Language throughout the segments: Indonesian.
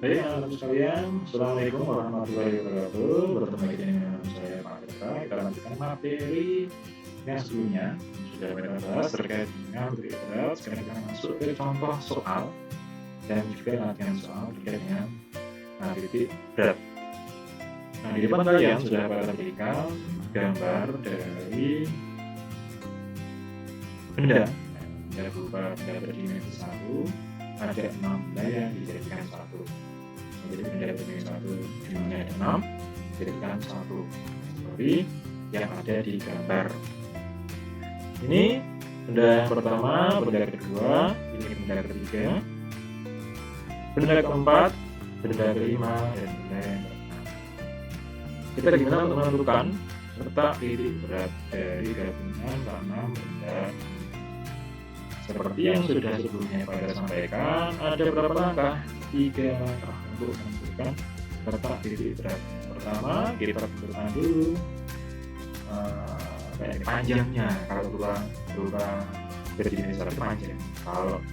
Baik, anak-anak sekalian, Assalamualaikum warahmatullahi wabarakatuh. Bertemu lagi dengan saya Pak Eka. Kita lanjutkan materi yang sebelumnya yang sudah kita bahas terkait dengan titik berat. Sekarang kita masuk ke contoh soal dan juga latihan soal terkait dengan titik berat. Nah, di depan kalian sudah pada berikan gambar dari benda. Benda berupa benda berdimensi 1, ada 6 benda yang dijadikan 1. Jadi benda berdimensi 1 jumlahnya ada 6, jadikan 1 seperti yang ada di gambar. Ini benda yang pertama, benda kedua, ini benda ketiga, benda keempat, benda kelima, dan benda yang keenam. Kita gimana untuk menentukan letak titik berat dari gabungan ke-6 benda ini? Seperti yang sudah sebelumnya pada sampaikan, ada berapa langkah? 3 langkah untuk menentukan letak titik berat. Pertama, kita tentukan dulu panjangnya. Kalau berupa berdimensi 1 panjang. Kalau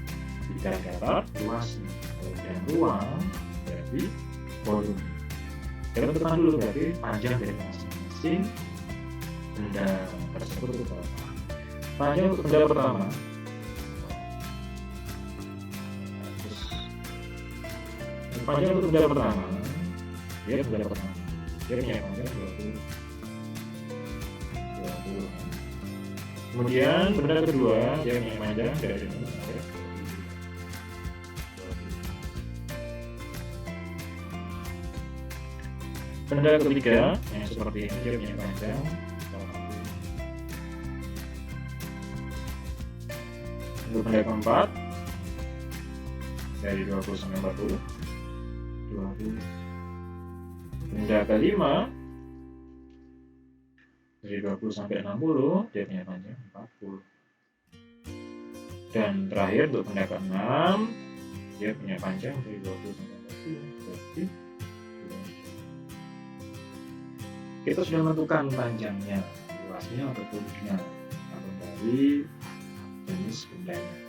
bidang datar, luasnya. Kalau bidang ruang, berarti volume. Kita tentukan dulu berarti panjang dari masing-masing benda tersebut itu berapa. Panjang untuk benda pertama, panjang untuk benda pertama, dia punya panjang 20. Kemudian benda kedua, dia punya panjang dari 0 sampai 20. Benda ketiga, yang seperti ini, dia punya panjang 40. Untuk benda keempat, dari 20 sampai 40. 20. Benda kelima dari 20 sampai 60, dia punya panjang 40. Dan terakhir untuk benda ke-6, dia punya panjang dari 20 sampai 40, berarti 20. Kita sudah menentukan panjangnya, luasnya ataupun volume dari jenis bendanya.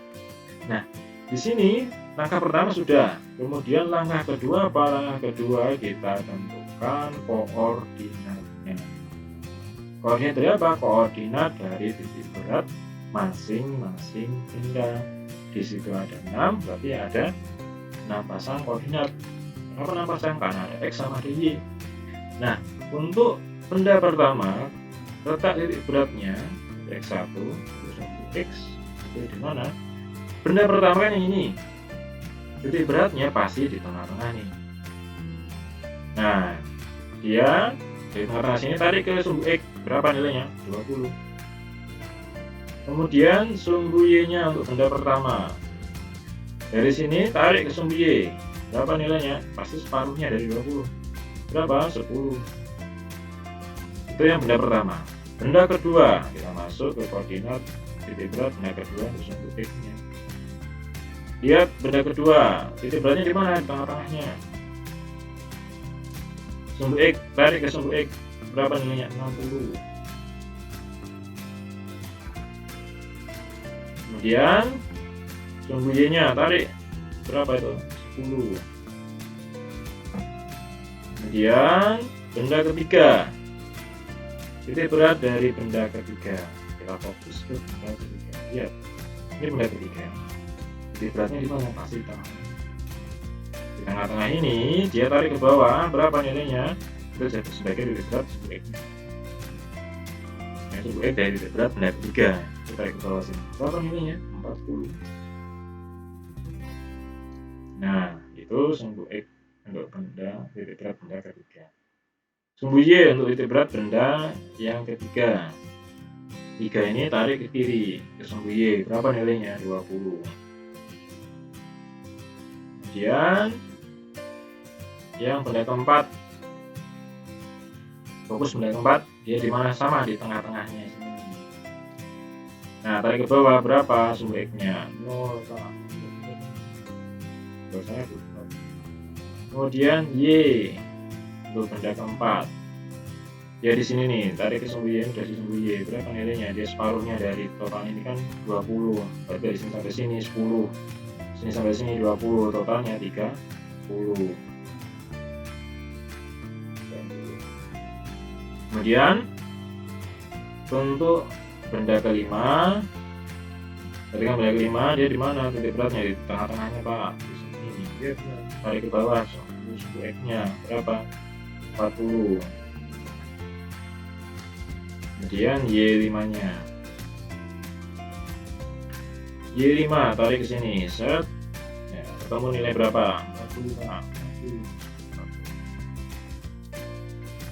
Nah, di sini langkah pertama sudah. Kemudian langkah kedua apa? Langkah kedua kita tentukan koordinatnya. Koordinat dari apa? Koordinat dari titik berat masing-masing benda. Di situ ada 6, berarti ada 6 pasang koordinat. Kenapa 6 pasang? Karena ada X sama ada Y. Nah, untuk benda pertama, letak titik beratnya X1, X itu di mana? Benda pertama kan yang ini. Titik beratnya pasti di tengah-tengah nih. Nah, dia di tengah-tengah sini tarik ke sumbu X. Berapa nilainya? 20. Kemudian sumbu Y-nya untuk benda pertama. Dari sini tarik ke sumbu Y. Berapa nilainya? Pasti separuhnya dari 20. Berapa? 10. Itu yang benda pertama. Benda kedua, kita masuk ke koordinat titik berat benda kedua untuk sumbu X-nya. Lihat benda kedua, titik beratnya di mana? Di tengah-tengahnya. Sumbu X, tarik ke sumbu X. Berapa nilainya? 60. Kemudian sumbu Y-nya tarik. Berapa itu? 10. Kemudian benda ketiga. Titik berat dari benda ketiga. Kita fokus ke benda ketiga. Lihat, ini benda ketiga. Titik beratnya di mana? Pasti di tengah. Di tengah-tengah ini dia tarik ke bawah. Berapa nilainya? Itu jadi sebagai titik berat sumbu X. Nah, sumbu X dari titik berat benda ketiga. Kita tarik ke bawah sini. Berapa nilainya? 40. Nah, itu sumbu X untuk benda titik berat benda ketiga. Sumbu Y untuk titik berat benda yang ketiga. 3 ini tarik ke kiri ke sumbu Y. Berapa nilainya? 20. Kemudian yang benda keempat, fokus benda keempat, dia di mana? Sama di tengah-tengahnya sini. Nah, tarik ke bawah berapa sumbu X-nya? 0. Kemudian Y untuk benda keempat, ya di sini nih, tarik ke sumbu Y, udah di sumbu Y. Berapa nilainya? Dia separuhnya dari total ini kan 20. Berarti dari sini sampai sini 10. Sini sampai sini 20, totalnya 30. Kemudian untuk benda kelima, ketika benda kelima dia di mana titik beratnya? Di tengah-tengahnya Pak, di sini. Tarik ke bawah, suku X-nya berapa? 40. Kemudian Y5-nya. Y5 tarik ke sini, set. Ya, ketemu nilai berapa? 40 Pak. 40.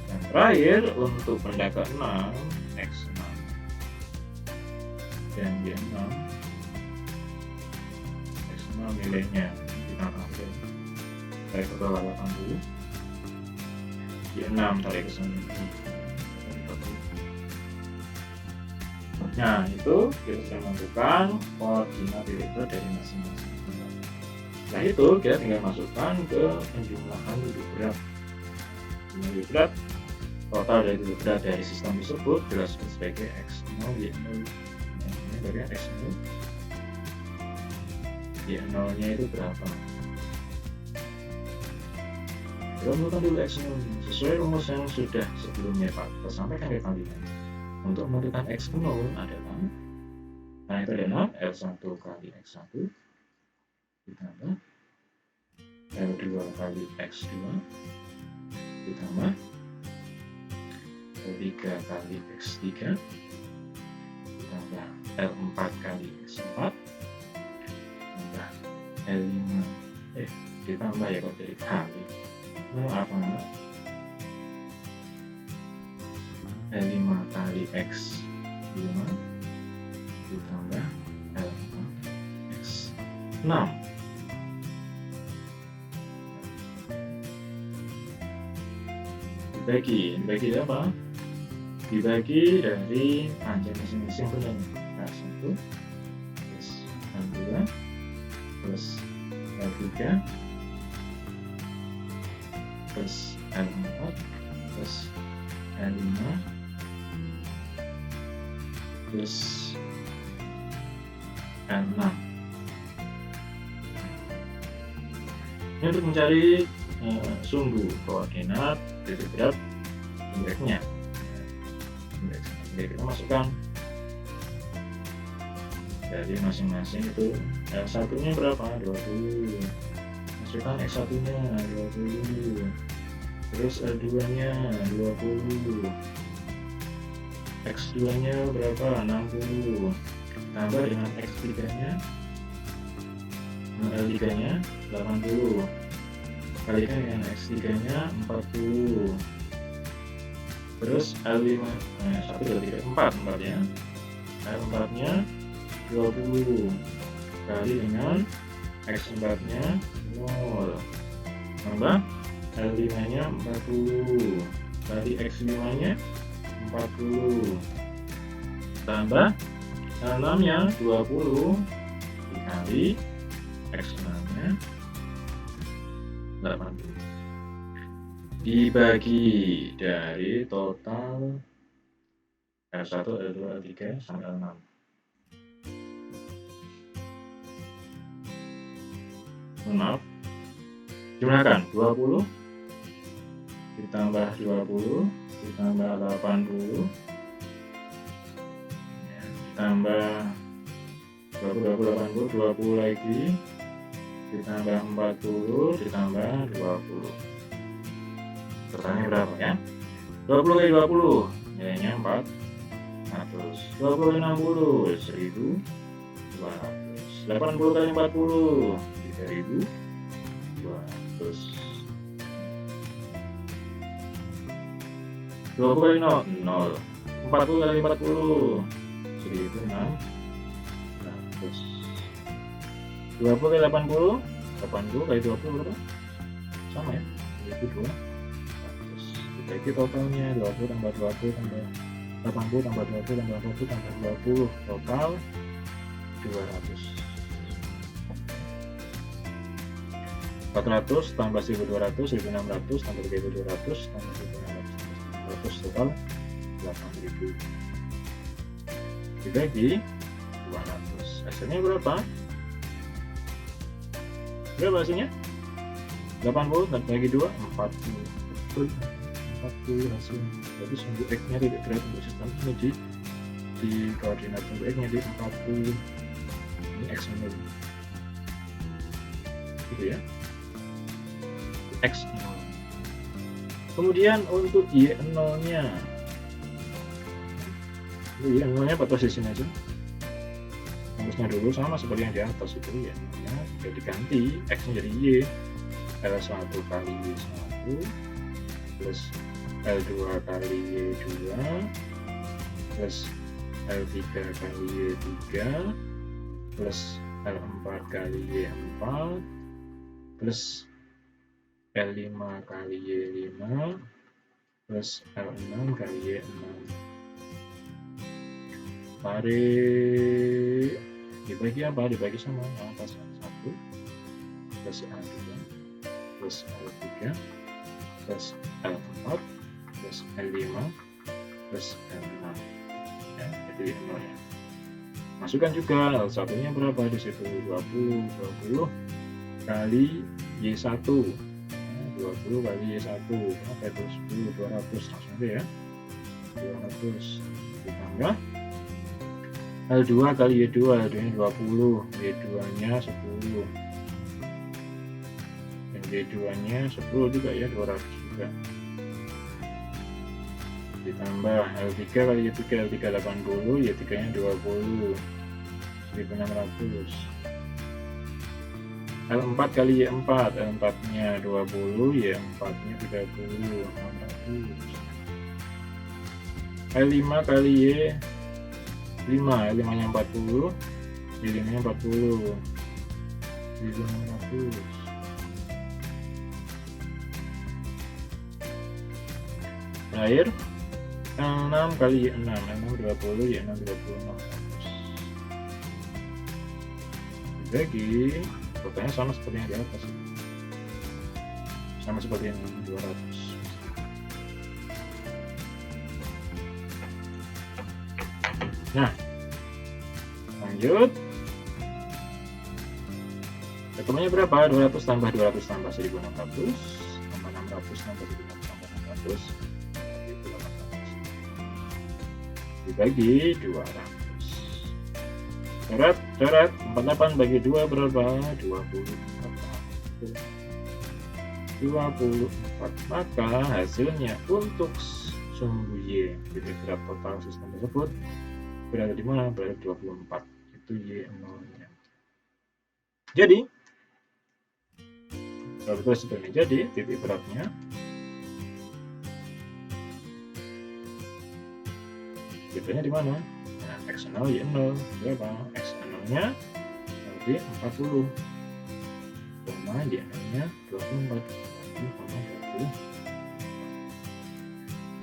Dan terakhir untuk benda ke-6, X6 dan Y6. X6 nilainya kita ambil tarik ke bawah 80. Y6 tarik ke sini. Nah, itu kita sudah menentukan koordinat titik berat dari masing-masing. Setelah itu kita tinggal masukkan ke penjumlahan titik berat. Titik berat total dari titik berat dari sistem tersebut jelaskan sebagai X0, Y0. Ini bagian X0. Y0-nya itu berapa? Kita menentukan dulu X0 sesuai rumus yang sudah sebelumnya Pak kita sampaikan ke kalian. Untuk menentukan X0 adalah, nah itu adalah L1 kali X1 ditambah L2 kali X2 ditambah L3 kali X3 ditambah L4 kali X4 ditambah L5 ditambah ya kok dari kali apa enggak? L5 kali X5 ditambah L4 X6. Dibagi apa? Dibagi dari panjang masing-masing benar. L1 plus L2 plus L3 plus L4 plus L5 plus L6. Ini untuk mencari sumbu koordinat titik berat indeksnya. Jadi kita masukkan dari masing-masing itu. L1 nya berapa? 20. Masukkan X1 nya 20. Terus L2 nya 20. X2 nya berapa? 60. Tambah dengan X3 nya L3 nya 80. Kalikan dengan X3 nya 40. Terus L5 1, 2, 3, 4 ya. L4 nya 20 kali dengan X4 nya 0 tambah L5 nya 40 kali X5 nya 40 tambah L6 nya 20 dikali X6 nya 80 dibagi dari total L1, L2, L3 sampai L6. Maaf, jumlahkan 20 ditambah 20 ditambah 80 ya, ditambah 20 lagi ditambah 40 ditambah 20. Totalnya berapa ya? 20 kali 20 nilainya 400. 20 kali 60 1200. 80 kali 40 3200. 20 kali 0 40 kali 40 1600. 20 kali 80 kali 20 berapa? Sama ya, 1200. Dibagi totalnya 20 tambah 20 tambah 80 tambah 20 tambah 20 tambah 20 total 200. 400 tambah 1200 1600 tambah 3200 tambah 1600 total 8000 dibagi 200 hasilnya berapa? Berapa hasilnya? 80 bagi 2 40. 40 hasilnya. Jadi sumbu X-nya titik berat untuk sistem ini di koordinat sumbu X-nya di 40. Ini X0 gitu ya, X0. Kemudian untuk Y0 nya pada posisinya aja, rumusnya dulu sama seperti yang di atas itu ya, jadi diganti X nya jadi Y, L1 kali Y1 plus L2 kali Y2 plus L3 kali Y3 plus L4 kali Y4 plus L5 kali Y5 plus L6 kali Y6. Tarik dibagi apa? Dibagi sama atas 1 plus L2 plus L3 plus L4 plus L5 plus L6 ya, jadi 0 ya. Masukkan juga L1 nya berapa di situ, 20 kali Y1, 20 kali Y1 berapa itu, 10, 200 langsung aja ya, 200 ditambah L2 kali Y2, L2 nya 20, Y2 nya 10 dan Y2 nya 10 juga ya, 200 juga, ditambah L3 kali Y3, L3 80, Y3 nya 20, 1600, L4 kali Y4, L4 nya 20, Y4 nya 30, 600, L5 kali Y5, L5 nya 40, Y5 nya 40, 1500, terakhir L6 kali Y6, L6 20, Y6 20, 600. Bagi totalnya sama seperti yang di atas, sama seperti yang 200. Nah, lanjut. Ketemunya berapa? 200 tambah 200 tambah 1600 tambah 600 tambah 1600 tambah 600 dibagi 200. Coret 48 bagi 2 berapa? 24. Maka hasilnya untuk sumbu Y titik berat total sistem tersebut berada di mana? Berada 24. Itu Y0 nya. Jadi kalau kita sebenarnya jadi titik beratnya betulnya di mana? Nah, X0 Y0 berapa? X0 nya berarti 40, Y0 nya 24.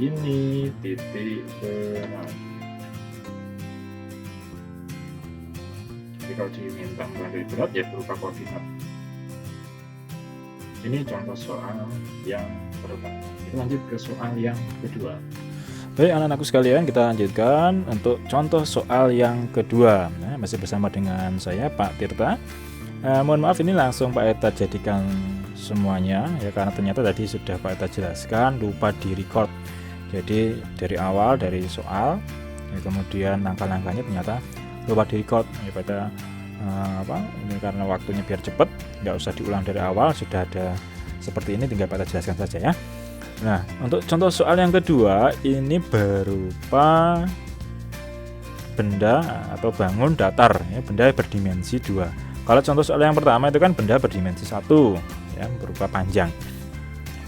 Ini titik berat. Jadi kalau diminta titik berat ya berupa koordinat. Ini contoh soal yang pertama. Kita lanjut ke soal yang kedua. Baik anak-anakku sekalian, kita lanjutkan untuk contoh soal yang kedua. Nah, masih bersama dengan saya Pak Tirta. Mohon maaf ini langsung Pak Eta jadikan semuanya ya, karena ternyata tadi sudah Pak Eta jelaskan lupa di record. Jadi dari awal dari soal ya, kemudian langkah-langkahnya ternyata lupa di record ya, Pak Eta ini karena waktunya biar cepat, nggak usah diulang dari awal, sudah ada seperti ini, tinggal Pak Eta jelaskan saja ya. Nah, untuk contoh soal yang kedua ini berupa benda atau bangun datar ya, benda berdimensi 2. Kalau contoh soal yang pertama itu kan benda berdimensi 1 ya, berupa panjang.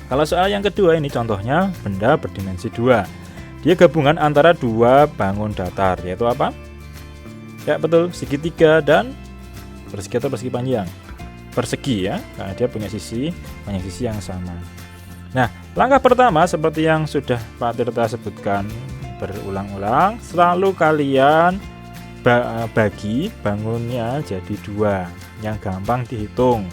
Kalau soal yang kedua ini contohnya benda berdimensi 2. Dia gabungan antara dua bangun datar, yaitu apa? Ya betul, segitiga dan persegi atau persegi panjang. Persegi ya, karena dia punya sisi banyak sisi yang sama. Nah, langkah pertama seperti yang sudah Pak Tirta sebutkan berulang-ulang, selalu kalian bagi bangunnya jadi 2 yang gampang dihitung.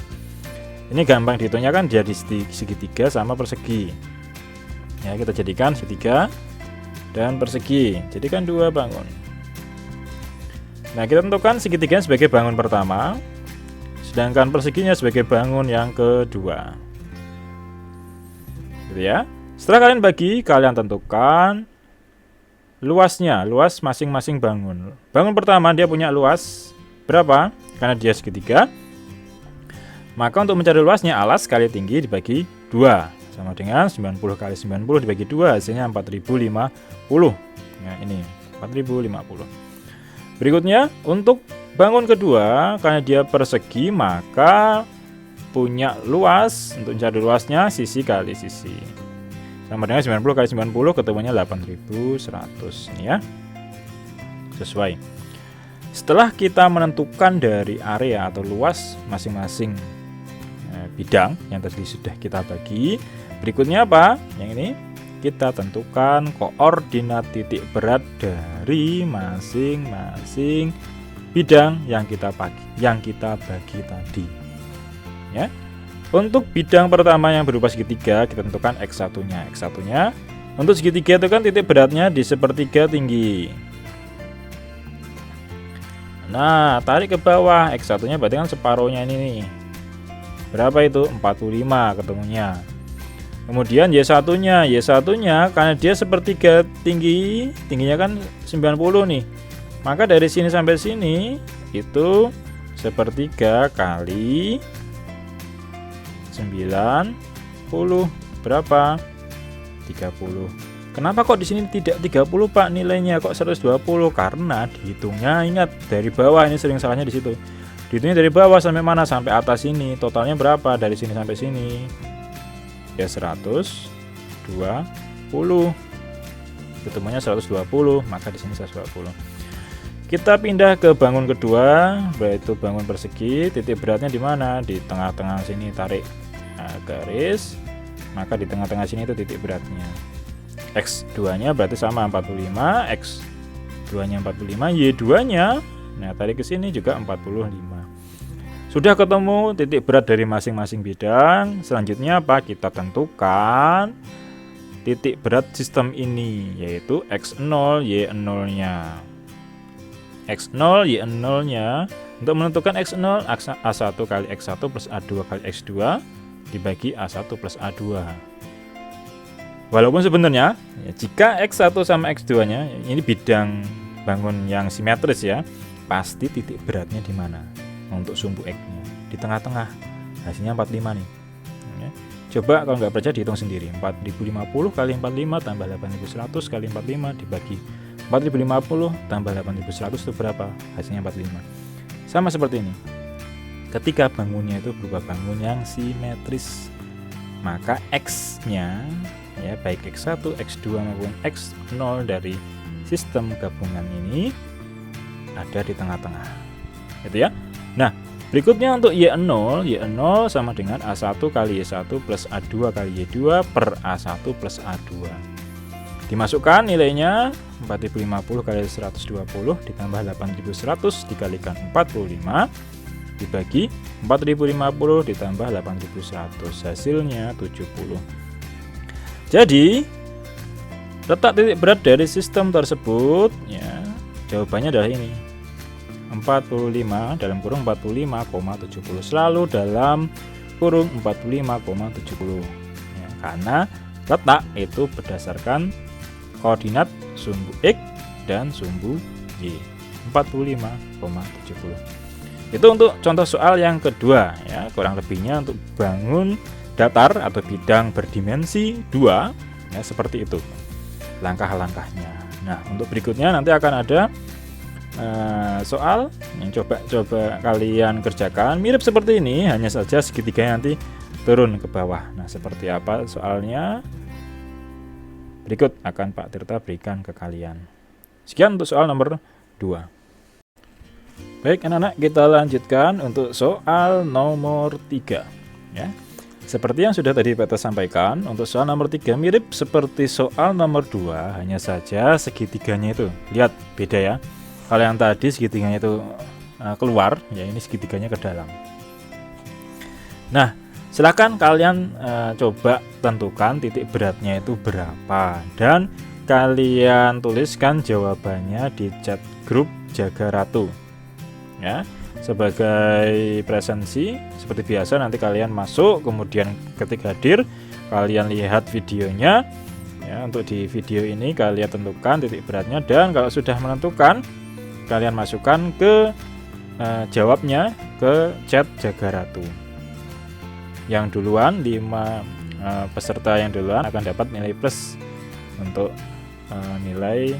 Ini gampang dihitungnya kan jadi segitiga sama persegi. Ya, kita jadikan segitiga dan persegi. Jadikan 2 bangun. Nah, kita tentukan segitiga sebagai bangun pertama, sedangkan perseginya sebagai bangun yang kedua. Gitu ya. Setelah kalian bagi, kalian tentukan luasnya, luas masing-masing bangun. Bangun pertama dia punya luas berapa? Karena dia segitiga, maka untuk mencari luasnya alas kali tinggi dibagi 2 sama dengan 90 kali 90 dibagi 2, hasilnya 4050. Nah, ini 4050. Berikutnya untuk bangun kedua, karena dia persegi, maka punya luas, untuk mencari luasnya sisi kali sisi, sama dengan 90 kali 90, ketemunya 8100. Ini ya, sesuai. Setelah kita menentukan dari area atau luas masing-masing bidang yang tadi sudah kita bagi, berikutnya apa? Yang ini kita tentukan koordinat titik berat dari masing-masing bidang yang kita bagi tadi. Ya. Untuk bidang pertama yang berupa segitiga, kita tentukan X1-nya. X1-nya untuk segitiga itu kan titik beratnya di sepertiga tinggi. Nah, tarik ke bawah. X1-nya berarti kan separuhnya ini nih. Berapa itu? 45 ketemunya. Kemudian Y1-nya. Y1-nya karena dia sepertiga tinggi, tingginya kan 90 nih. Maka dari sini sampai sini itu sepertiga kali 90 berapa? 30. Kenapa kok di sini tidak 30 Pak nilainya, kok 120? Karena dihitungnya, ingat, dari bawah, ini sering salahnya di situ. Dihitungnya dari bawah sampai mana? Sampai atas ini. Totalnya berapa dari sini sampai sini? Ya 120. Ketemunya 120, maka di sini 120. Kita pindah ke bangun kedua, yaitu bangun persegi. Titik beratnya di mana? Di tengah-tengah sini, tarik garis, maka di tengah-tengah sini itu titik beratnya. X2-nya berarti sama 45, X2-nya 45, Y2-nya, nah tarik ke sini juga 45. Sudah ketemu titik berat dari masing-masing bidang. Selanjutnya apa? Kita tentukan titik berat sistem ini, yaitu X0, Y0-nya. X0, Y0-nya, untuk menentukan X0, A1 kali X1 plus A2 kali X2 dibagi A1 plus A2. Walaupun sebenarnya ya, jika X1 sama X2-nya, ini bidang bangun yang simetris ya, pasti titik beratnya di mana? Untuk sumbu X-nya di tengah-tengah, hasilnya 45 nih ya. Coba kalau nggak percaya dihitung sendiri. 4050 kali 45 tambah 8100 kali 45 dibagi 4050 tambah 8100 itu berapa? Hasilnya 45. Sama seperti ini. Ketika bangunnya itu berupa bangun yang simetris, maka X-nya ya, baik X1, X2 maupun X0 dari sistem gabungan ini ada di tengah-tengah. Gitu ya. Nah, berikutnya untuk Y0, Y0 sama dengan A1 kali Y1 plus A2 kali Y2 per A1 plus A2. Dimasukkan nilainya 4050 kali 120 ditambah 8100 dikalikan 45 dibagi 4050 ditambah 8100, hasilnya 70. Jadi letak titik berat dari sistem tersebut ya, jawabannya adalah ini, 45 dalam kurung 45,70, selalu dalam kurung 45,70 ya, karena letak itu berdasarkan koordinat sumbu X dan sumbu Y, 45,70. Itu untuk contoh soal yang kedua ya, kurang lebihnya untuk bangun datar atau bidang berdimensi 2 ya, seperti itu langkah-langkahnya. Nah, untuk berikutnya nanti akan ada soal yang coba kalian kerjakan mirip seperti ini, hanya saja segitiganya nanti turun ke bawah. Nah, seperti apa soalnya? Berikut akan Pak Tirta berikan ke kalian. Sekian untuk soal nomor 2. Baik anak-anak, kita lanjutkan untuk soal nomor 3 ya. Seperti yang sudah tadi Pak Tirta sampaikan, untuk soal nomor 3 mirip seperti soal nomor 2, hanya saja segitiganya itu lihat beda ya. Kalau yang tadi segitiganya itu keluar, ya ini segitiganya ke dalam. Nah, silakan kalian coba tentukan titik beratnya itu berapa dan kalian tuliskan jawabannya di chat grup Jaga Ratu ya. Sebagai presensi seperti biasa, nanti kalian masuk, kemudian ketika hadir kalian lihat videonya ya. Untuk di video ini kalian tentukan titik beratnya, dan kalau sudah menentukan kalian masukkan ke jawabnya ke chat Jaga Ratu. Yang duluan 5 peserta yang duluan akan dapat nilai plus untuk nilai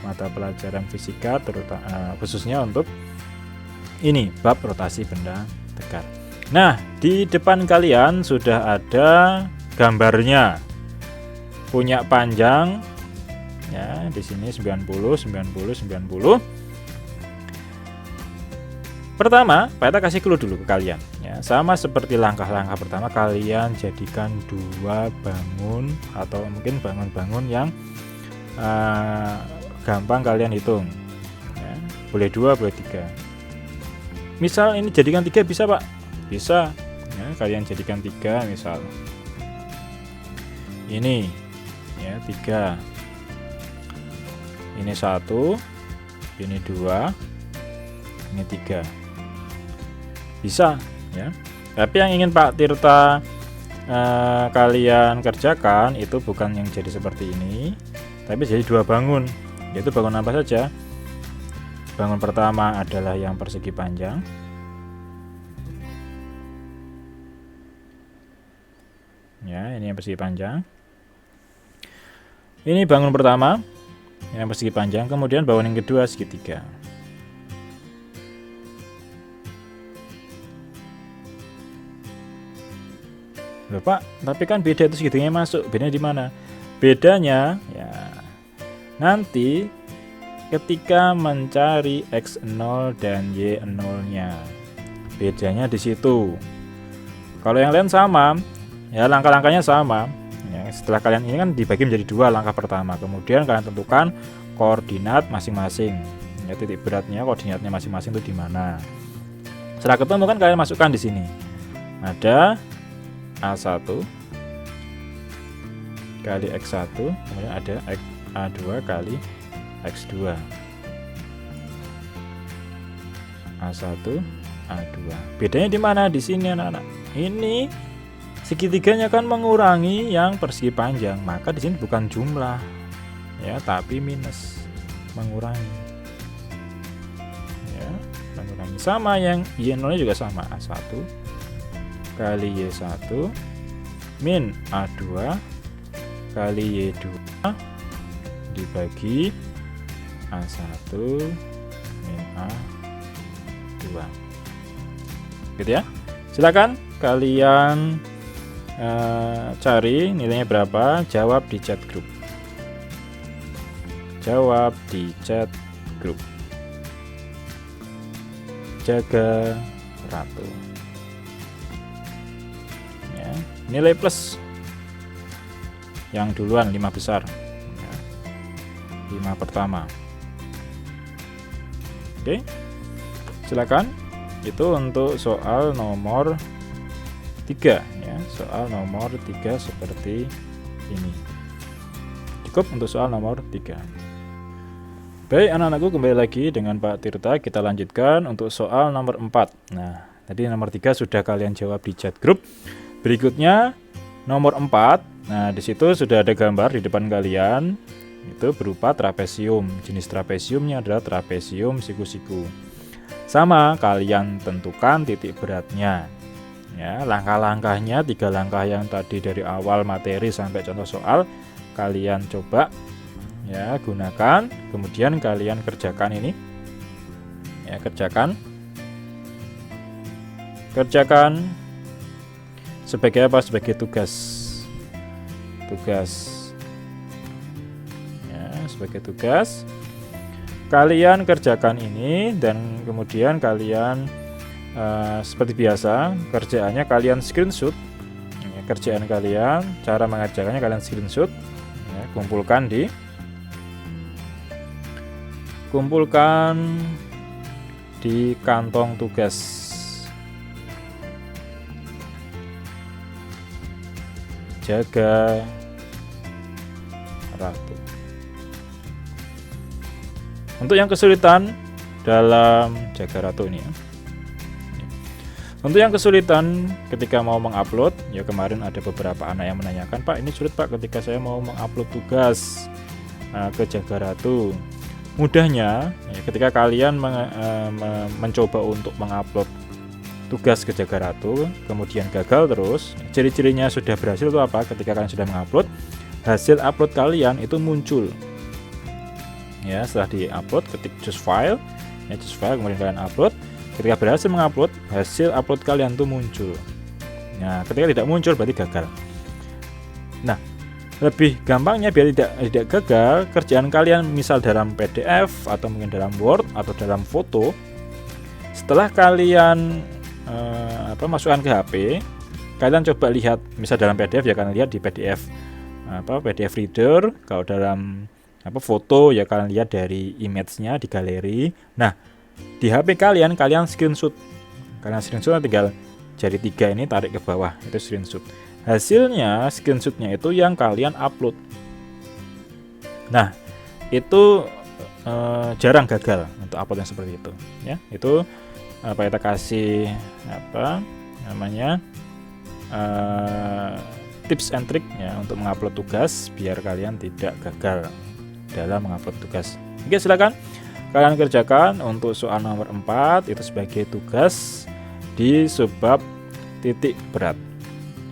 mata pelajaran fisika, terutama khususnya untuk ini bab rotasi benda tegar. Nah, di depan kalian sudah ada gambarnya. Punya panjang ya, di sini 90 90 90. Pertama, Pak Eta kasih clue dulu ke kalian ya. Sama seperti langkah-langkah pertama, kalian jadikan 2 bangun atau mungkin bangun-bangun yang gampang kalian hitung ya. Boleh 2, boleh 3. Misal ini jadikan 3 bisa, Pak? Bisa ya, kalian jadikan 3 misal. Ini ya 3. Ini 1, ini 2, ini 3. Bisa ya. Tapi yang ingin Pak Tirta kalian kerjakan itu bukan yang jadi seperti ini, tapi jadi 2 bangun. Yaitu bangun apa saja? Bangun pertama adalah yang persegi panjang. Ya, ini yang persegi panjang. Ini bangun pertama yang persegi panjang, kemudian bangun yang kedua segitiga. Loh Pak, tapi kan beda itu segitiganya masuk. Bedanya di mana? Bedanya ya nanti ketika mencari X0 dan Y0-nya. Bedanya di situ. Kalau yang lain sama, ya langkah-langkahnya sama. Ya, setelah kalian ini kan dibagi menjadi 2 langkah pertama. Kemudian kalian tentukan koordinat masing-masing. Ya, titik beratnya, koordinatnya masing-masing itu di mana. Setelah ketemu kan kalian masukkan di sini. Ada A1 kali X1, kemudian ada A2 kali X2. A1, A2. Bedanya di mana? Di sini anak-anak. Ini segitiganya kan mengurangi yang persegi panjang, maka di sini bukan jumlah ya, tapi minus, mengurangi. Ya, mengurangi. Sama yang Y0-nya juga sama, A1 kali Y1 min A2 kali Y2 dibagi A1 min A2. Gitu ya. Silakan kalian cari nilainya berapa, jawab di chat grup. Jawab di chat grup Jaga Ratu. Ya, nilai plus yang duluan 5 besar. Ya, 5 pertama. Oke. Silakan. Itu untuk soal nomor 3 ya. Soal nomor 3 seperti ini. Cukup untuk soal nomor 3. Baik anak-anakku, kembali lagi dengan Pak Tirta. Kita lanjutkan untuk soal nomor 4. Nah, tadi nomor 3 sudah kalian jawab di chat grup. Berikutnya nomor 4. Nah, di situ sudah ada gambar di depan kalian. Itu berupa trapesium. Jenis trapesiumnya adalah trapesium siku-siku. Sama, kalian tentukan titik beratnya. Ya, langkah-langkahnya 3 langkah yang tadi dari awal materi sampai contoh soal kalian coba ya gunakan, kemudian kalian kerjakan ini. Ya, kerjakan sebagai apa? Sebagai tugas. Ya, sebagai tugas. Kalian kerjakan ini dan kemudian kalian seperti biasa kerjaannya kalian screenshot ya, kerjaan kalian, cara mengerjakannya kalian screenshot ya, kumpulkan di kantong tugas. Jaga Ratu. Untuk yang kesulitan dalam Jaga Ratu ini ya. Untuk yang kesulitan ketika mau mengupload, ya kemarin ada beberapa anak yang menanyakan, Pak, ini sulit Pak ketika saya mau mengupload tugas ke Jaga Ratu. Mudahnya, ya, ketika kalian mencoba untuk mengupload tugas ke Jaga Ratu, kemudian gagal terus, ciri-cirinya sudah berhasil itu apa? Ketika kalian sudah mengupload, hasil upload kalian itu muncul. Ya, setelah di-upload, ketik choose file, ya choose file, kemudian kalian upload. Ketika berhasil mengupload, hasil upload kalian tuh muncul. Nah, ketika tidak muncul berarti gagal. Nah, lebih gampangnya biar tidak gagal, kerjaan kalian misal dalam PDF atau mungkin dalam Word atau dalam foto, setelah kalian masukkan ke HP, kalian coba lihat, misal dalam PDF ya kalian lihat di PDF PDF reader, kalau dalam foto ya kalian lihat dari image-nya di galeri. Nah, di HP kalian screenshot. Kalian screenshot tinggal jari 3 ini tarik ke bawah, itu screenshot. Hasilnya screenshotnya itu yang kalian upload. Nah, itu jarang gagal untuk upload yang seperti itu, ya. Itu kita kasih tips and trick ya untuk mengupload tugas biar kalian tidak gagal dalam mengupload tugas. Oke, silakan kalian kerjakan untuk soal nomor 4 itu sebagai tugas di subbab titik berat.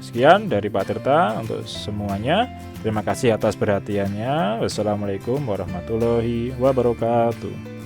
Sekian dari Pak Tirta untuk semuanya. Terima kasih atas perhatiannya. Wassalamualaikum warahmatullahi wabarakatuh.